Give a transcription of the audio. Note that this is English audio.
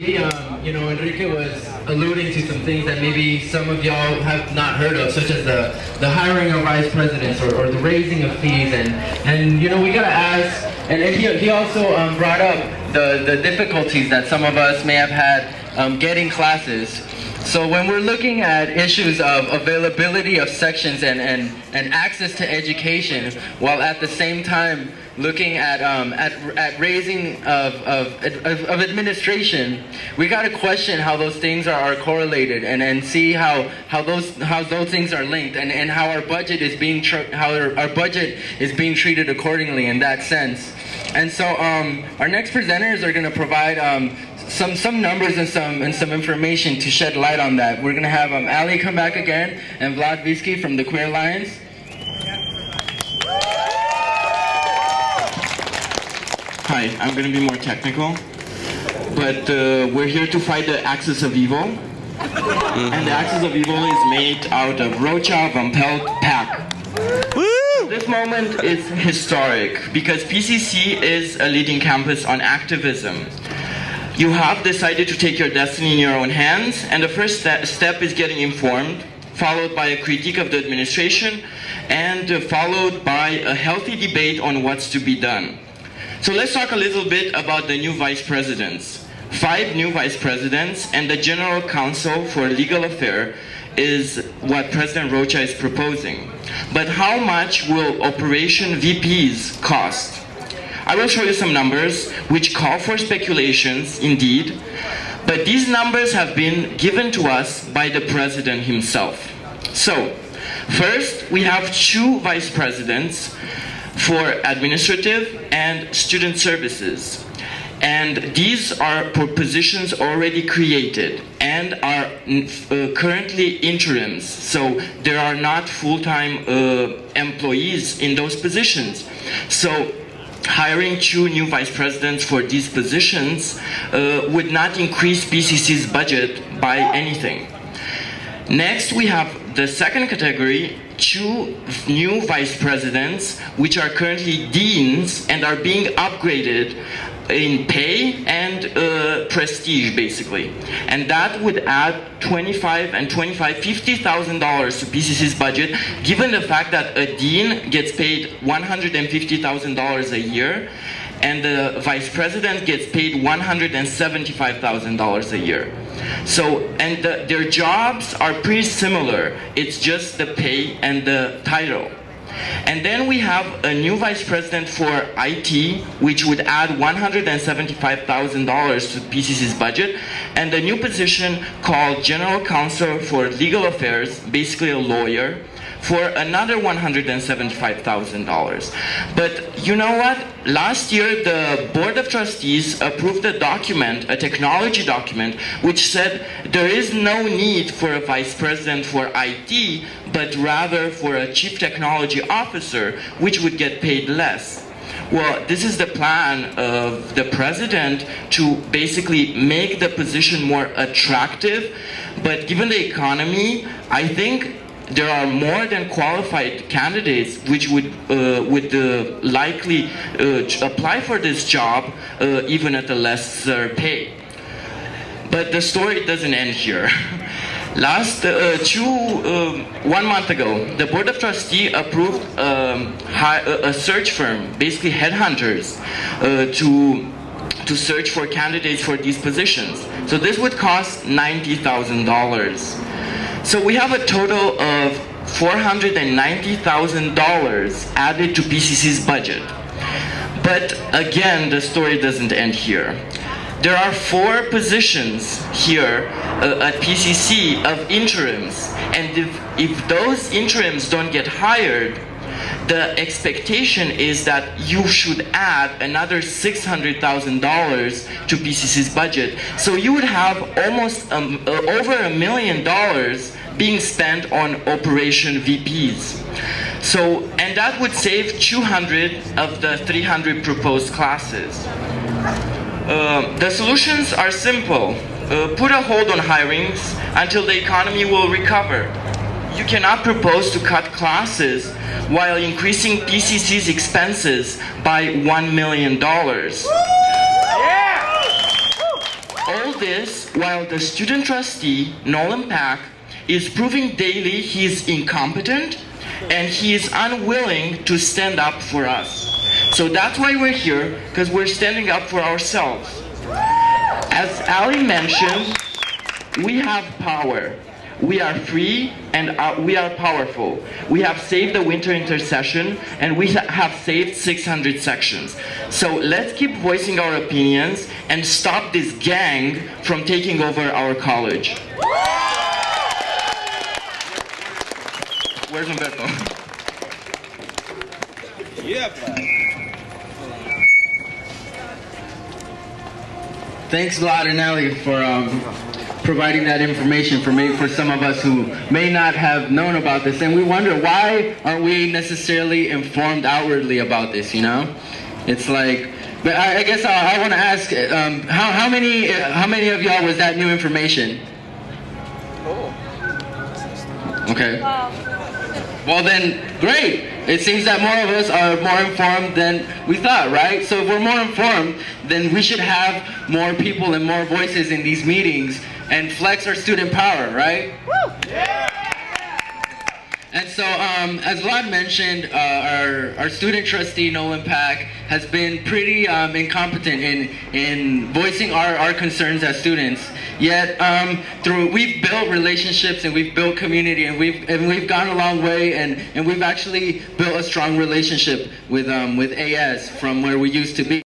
You know, Enrique was alluding to some things that maybe some of y'all have not heard of, such as the hiring of vice presidents or the raising of fees, and you know, we gotta ask, and he also brought up the difficulties that some of us may have had getting classes. So when we're looking at issues of availability of sections and access to education, while at the same time looking at raising of administration, we got to question how those things are correlated and see how those things are linked and how our budget is being treated accordingly in that sense. And so our next presenters are going to provide some numbers and some information to shed light on that. We're going to have Ali come back again and Vlad Viski from the Queer Alliance. Hi, I'm going to be more technical, but we're here to fight the axis of evil, and the axis of evil is made out of Rocha, Van Pelt, Pack. This moment is historic because PCC is a leading campus on activism. You have decided to take your destiny in your own hands, and the first step is getting informed, followed by a critique of the administration, and followed by a healthy debate on what's to be done. So let's talk a little bit about the new vice presidents. 5 new vice presidents and the General Counsel for Legal Affairs is what President Rocha is proposing. But how much will Operation VPs cost? I will show you some numbers which call for speculations indeed, but these numbers have been given to us by the president himself. So, first we have 2 vice presidents for administrative and student services. And these are positions already created and are currently interims. So there are not full-time employees in those positions. So hiring 2 new vice presidents for these positions would not increase PCC's budget by anything. Next, we have the second category, 2 new vice presidents, which are currently deans and are being upgraded in pay and prestige, basically. And that would add $50,000 to PCC's budget, given the fact that a dean gets paid $150,000 a year, and the vice president gets paid $175,000 a year. So, and their jobs are pretty similar. It's just the pay and the title. And then we have a new vice president for IT, which would add $175,000 to PCC's budget, and a new position called General Counsel for Legal Affairs, basically a lawyer, for another $175,000. But you know what? Last year, the Board of Trustees approved a document, a technology document, which said there is no need for a vice president for IT, but rather for a chief technology officer, which would get paid less. Well, this is the plan of the president to basically make the position more attractive, but given the economy, I think there are more than qualified candidates which would likely apply for this job even at a lesser pay. But the story doesn't end here. One month ago, the Board of Trustees approved a search firm, basically headhunters, to search for candidates for these positions. So this would cost $90,000. So we have a total of $490,000 added to PCC's budget. But again, the story doesn't end here. There are 4 positions here at PCC of interims, and if those interims don't get hired, the expectation is that you should add another $600,000 to PCC's budget. So you would have almost over $1 million being spent on Operation VPs. So, and that would save 200 of the 300 proposed classes. The solutions are simple. Put a hold on hirings until the economy will recover. You cannot propose to cut classes while increasing PCC's expenses by $1 million. All this while the student trustee, Nolan Pack, is proving daily he is incompetent and he is unwilling to stand up for us. So that's why we're here, because we're standing up for ourselves. As Ali mentioned, we have power. We are free and we are powerful. We have saved the winter intersession and we have saved 600 sections. So let's keep voicing our opinions and stop this gang from taking over our college. Where's Umberto? Yeah, Vlad. Thanks, Vlad and Ali, for providing that information for some of us who may not have known about this. And we wonder, why aren't we necessarily informed outwardly about this, you know? It's like, but I guess I want to ask, how many of y'all was that new information? Okay. Well then, great. It seems that more of us are more informed than we thought, right? So if we're more informed, then we should have more people and more voices in these meetings and flex our student power, right? Woo! Yeah! And so, as Vlad mentioned, our student trustee, Nolan Pack, has been pretty incompetent in voicing our concerns as students. Yet, we've built relationships and we've built community and we've gone a long way and we've actually built a strong relationship with AS from where we used to be.